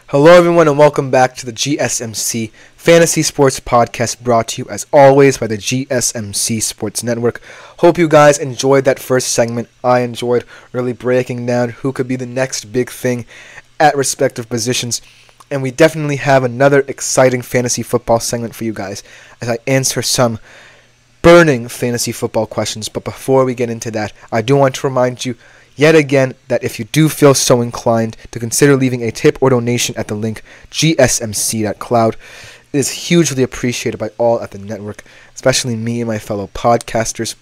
Hello everyone and welcome back to the GSMC Fantasy Sports Podcast, brought to you as always by the GSMC Sports Network. Hope you guys enjoyed that first segment. I enjoyed really breaking down who could be the next big thing at respective positions. And we definitely have another exciting fantasy football segment for you guys as I answer some burning fantasy football questions. But before we get into that, I do want to remind you yet again that if you do feel so inclined to consider leaving a tip or donation at the link gsmc.cloud, it is hugely appreciated by all at the network, especially me and my fellow podcasters.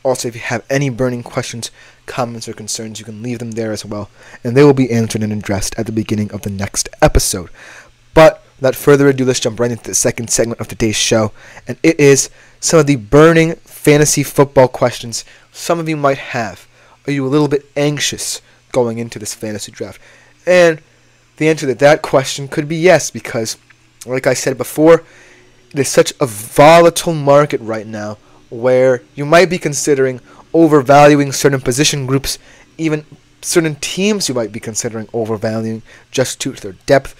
Also, if you have any burning questions, comments, or concerns, you can leave them there as well, and they will be answered and addressed at the beginning of the next episode. But without further ado, let's jump right into the second segment of today's show, and it is some of the burning fantasy football questions some of you might have. Are you a little bit anxious going into this fantasy draft? And the answer to that question could be yes, because, like I said before, it is such a volatile market right now where you might be considering overvaluing certain position groups, even certain teams you might be considering overvaluing just due to their depth,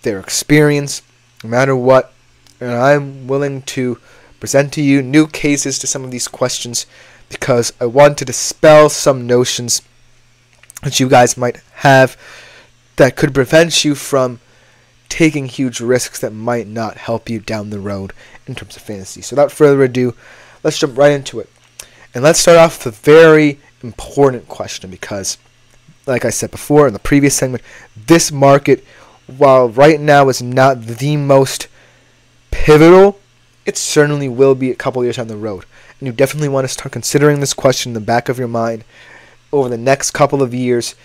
their experience, no matter what. And I'm willing to present to you new cases to some of these questions, because I want to dispel some notions that you guys might have that could prevent you from taking huge risks that might not help you down the road in terms of fantasy. So without further ado, let's jump right into it. And let's start off with a very important question, because, like I said before in the previous segment, this market, while right now is not the most pivotal, it certainly will be a couple years down the road. And you definitely want to start considering this question in the back of your mind over the next couple of years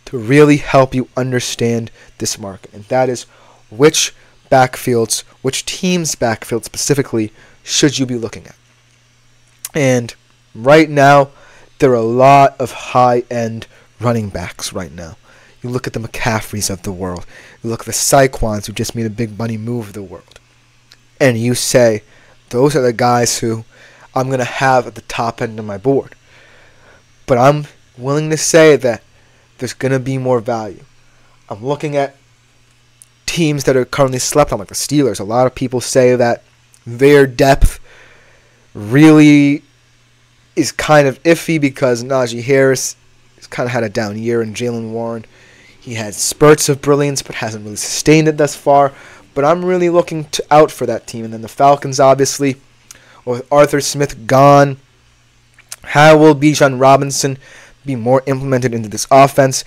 to really help you understand this market. And that is, which backfields, which team's backfield specifically, should you be looking at? And right now, there are a lot of high-end running backs right now. You look at the McCaffreys of the world. You look at the Saquons who just made a big money move of the world. And you say, those are the guys who I'm going to have at the top end of my board. But I'm willing to say that there's going to be more value. I'm looking at teams that are currently slept on, like the Steelers. A lot of people say that their depth really is kind of iffy because Najee Harris has kind of had a down year, and Jaylen Warren, he had spurts of brilliance but hasn't really sustained it thus far. But I'm really looking out for that team. And then the Falcons, obviously, with Arthur Smith gone, how will Bijan Robinson be more implemented into this offense?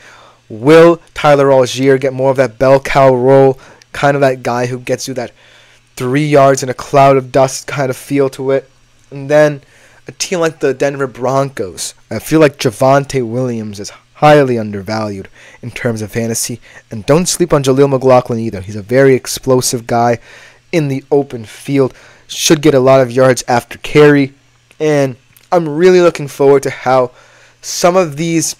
Will Tyler Algier get more of that bell cow role, kind of that guy who gets you that 3 yards in a cloud of dust kind of feel to it? And then a team like the Denver Broncos, I feel like Javonte Williams is highly undervalued in terms of fantasy. And don't sleep on Jaleel McLaughlin either. He's a very explosive guy in the open field. Should get a lot of yards after carry. And I'm really looking forward to how some of these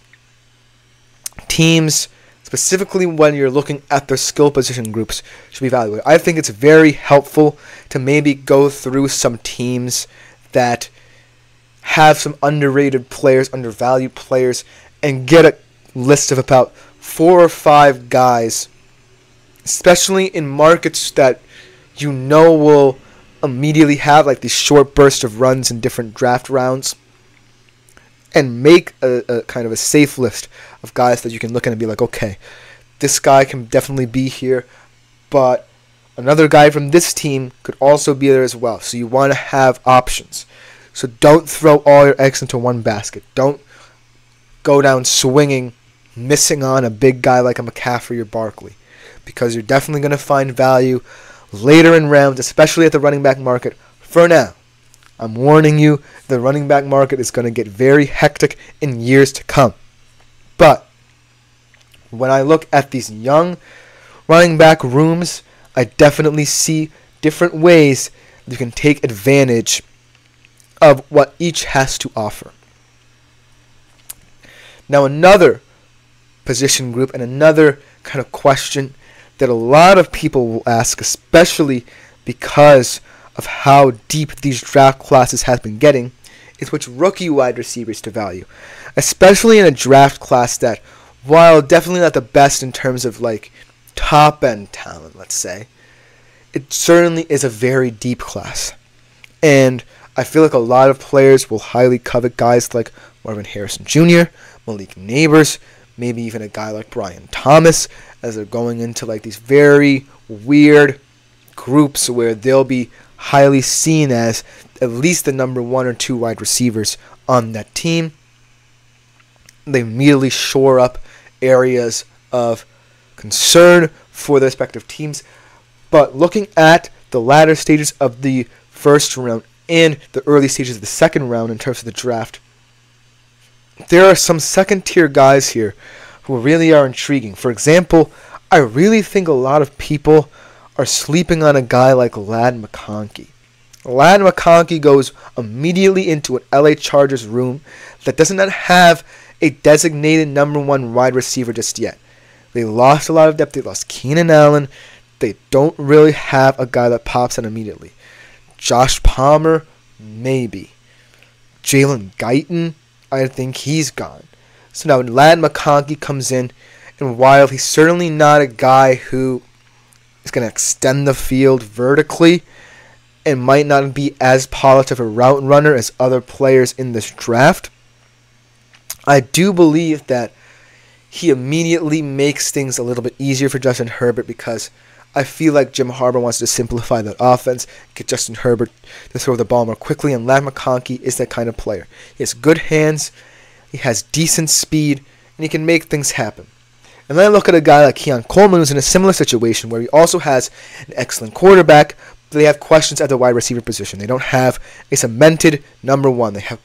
teams, specifically when you're looking at their skill position groups, should be evaluated. I think it's very helpful to maybe go through some teams that have some underrated players, undervalued players, and get a list of about 4 or 5 guys, especially in markets that you know will immediately have like these short bursts of runs in different draft rounds, and make a kind of a safe list of guys that you can look at and be like, okay, this guy can definitely be here, but another guy from this team could also be there as well. So you want to have options. So don't throw all your eggs into one basket. Don't go down swinging, missing on a big guy like a McCaffrey or Barkley, because you're definitely going to find value later in rounds, especially at the running back market. For now, I'm warning you, the running back market is going to get very hectic in years to come. But when I look at these young running back rooms, I definitely see different ways you can take advantage of what each has to offer. Now, another position group and another kind of question that a lot of people will ask, especially because of how deep these draft classes have been getting, is which rookie wide receivers to value. Especially in a draft class that, while definitely not the best in terms of like top-end talent, let's say, it certainly is a very deep class. And I feel like a lot of players will highly covet guys like Marvin Harrison Jr., Malik Neighbors, maybe even a guy like Brian Thomas, as they're going into like these very weird groups where they'll be highly seen as at least the number 1 or 2 wide receivers on that team. They immediately shore up areas of concern for the respective teams. But looking at the latter stages of the first round and the early stages of the second round in terms of the draft, there are some second-tier guys here who really are intriguing. For example, I really think a lot of people are sleeping on a guy like Ladd McConkey. Ladd McConkey goes immediately into an LA Chargers room that does not have a designated number 1 wide receiver just yet. They lost a lot of depth. They lost Keenan Allen. They don't really have a guy that pops in immediately. Josh Palmer, maybe. Jalen Guyton, I think he's gone. So now Ladd McConkey comes in, and while he's certainly not a guy who is going to extend the field vertically and might not be as polished of a route runner as other players in this draft, I do believe that he immediately makes things a little bit easier for Justin Herbert, because I feel like Jim Harbaugh wants to simplify that offense, get Justin Herbert to throw the ball more quickly, and Ladd McConkey is that kind of player. He has good hands, he has decent speed, and he can make things happen. And then I look at a guy like Keon Coleman, who's in a similar situation where he also has an excellent quarterback, but they have questions at the wide receiver position. They don't have a cemented number 1. They have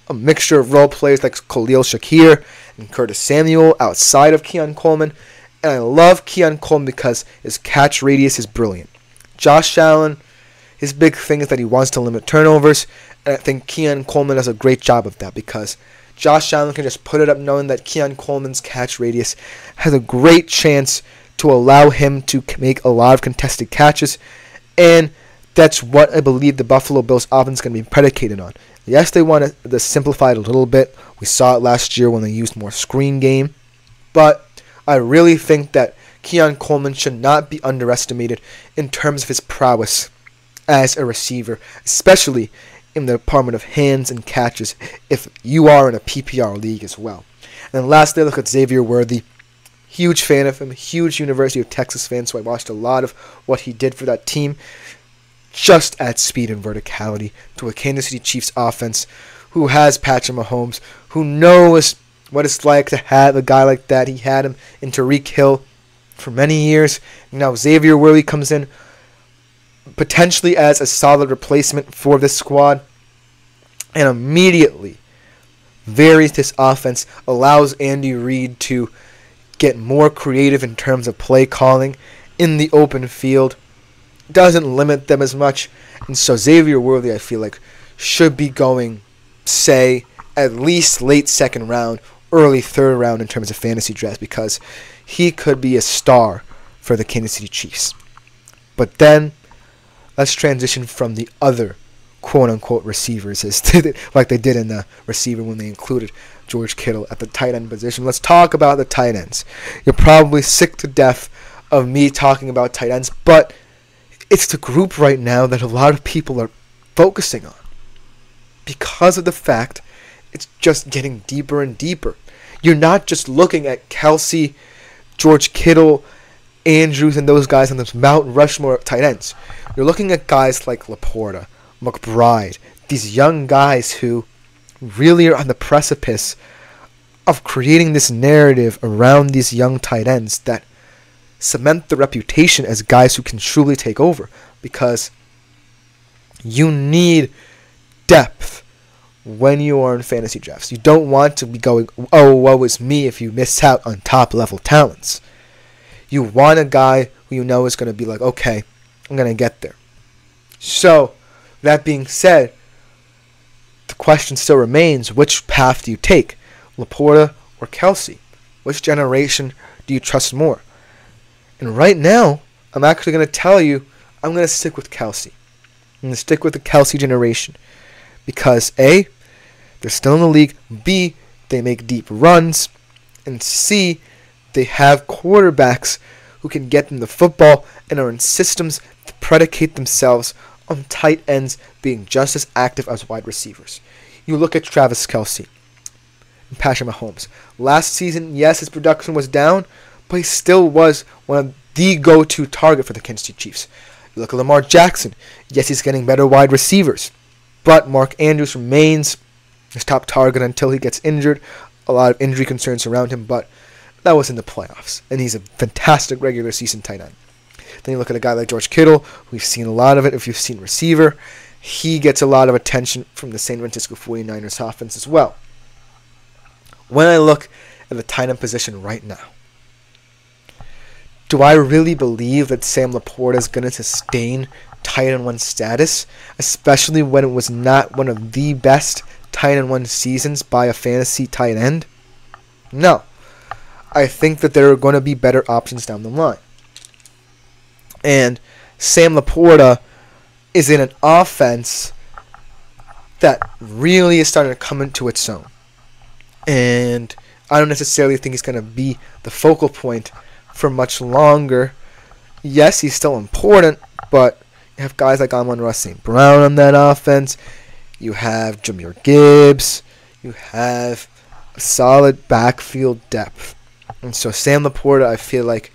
a mixture of role players like Khalil Shakir and Curtis Samuel outside of Keon Coleman. And I love Keon Coleman because his catch radius is brilliant. Josh Allen, his big thing is that he wants to limit turnovers, and I think Keon Coleman does a great job of that, because Josh Allen can just put it up knowing that Keon Coleman's catch radius has a great chance to allow him to make a lot of contested catches, and that's what I believe the Buffalo Bills offense is going to be predicated on. Yes, they want to simplify it a little bit. We saw it last year when they used more screen game, but I really think that Keon Coleman should not be underestimated in terms of his prowess as a receiver, especially in the department of hands and catches if you are in a PPR league as well. And lastly, I look at Xavier Worthy. Huge fan of him, huge University of Texas fan, so I watched a lot of what he did for that team. Just adds speed and verticality to a Kansas City Chiefs offense who has Patrick Mahomes, who knows what it's like to have a guy like that. He had him in Tyreek Hill for many years. Now Xavier Worthy comes in potentially as a solid replacement for this squad, and immediately varies this offense, allows Andy Reid to get more creative in terms of play calling in the open field, doesn't limit them as much, and so Xavier Worthy, I feel like, should be going, say, at least late second round, early third round in terms of fantasy draft, because he could be a star for the Kansas City Chiefs. But then, let's transition from the other quote-unquote receivers, like they did in the receiver when they included George Kittle at the tight end position. Let's talk about the tight ends. You're probably sick to death of me talking about tight ends, but it's the group right now that a lot of people are focusing on because of the fact it's just getting deeper and deeper. You're not just looking at Kelsey, George Kittle, Andrews, and those guys on this Mount Rushmore of tight ends. You're looking at guys like Laporta, McBride, these young guys who really are on the precipice of creating this narrative around these young tight ends that cement the reputation as guys who can truly take over, because you need depth when you are in fantasy drafts. You don't want to be going, oh, woe is me if you miss out on top level talents. You want a guy who you know is going to be like, okay, I'm going to get there. So, that being said, the question still remains, which path do you take? Laporta or Kelsey? Which generation do you trust more? And right now, I'm actually going to tell you, I'm going to stick with Kelsey. I'm going to stick with the Kelsey generation. Because A, they're still in the league. B, they make deep runs. And C, they have quarterbacks who can get them the football and are in systems that predicate themselves on tight ends being just as active as wide receivers. You look at Travis Kelce and Patrick Mahomes. Last season, yes, his production was down, but he still was one of the go-to target for the Kansas City Chiefs. You look at Lamar Jackson. Yes, he's getting better wide receivers, but Mark Andrews remains his top target until he gets injured. A lot of injury concerns around him, but that was in the playoffs, and he's a fantastic regular season tight end. Then you look at a guy like George Kittle. We've seen a lot of it if you've seen receiver. He gets a lot of attention from the San Francisco 49ers offense as well. When I look at the tight end position right now, do I really believe that Sam Laporta is going to sustain tight end 1 status, especially when it was not one of the best tight end 1 seasons by a fantasy tight end? No. I think that there are going to be better options down the line. And Sam Laporta is in an offense that really is starting to come into its own. And I don't necessarily think he's going to be the focal point for much longer. Yes, he's still important, but you have guys like Amon-Ra St. Brown on that offense. You have Jahmyr Gibbs. You have a solid backfield depth. And so Sam Laporta, I feel like,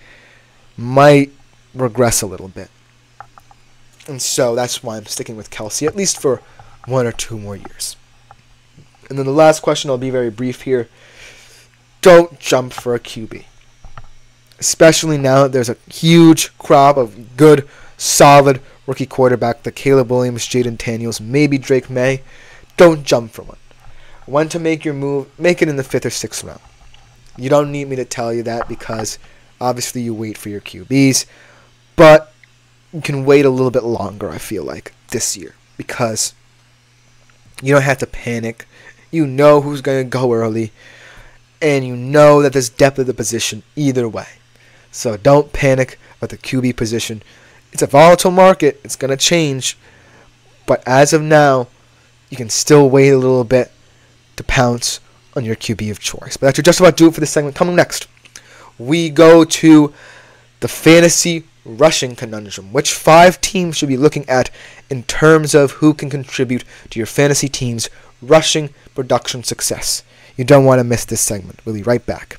might regress a little bit. And so that's why I'm sticking with Kelce, at least for 1 or 2 more years. And then the last question, I'll be very brief here. Don't jump for a QB. Especially now that there's a huge crop of good, solid rookie quarterback, the Caleb Williams, Jaden Daniels, maybe Drake May. Don't jump for one. When to make your move, make it in the 5th or 6th round. You don't need me to tell you that because obviously you wait for your QBs. But you can wait a little bit longer, I feel like, this year. Because you don't have to panic. You know who's going to go early. And you know that there's depth of the position either way. So don't panic at the QB position. It's a volatile market. It's going to change. But as of now, you can still wait a little bit to pounce on your QB of choice. But that should just about do it for this segment. Coming next, we go to the fantasy rushing conundrum. Which 5 teams should be looking at in terms of who can contribute to your fantasy team's rushing production success? You don't want to miss this segment. We'll be right back.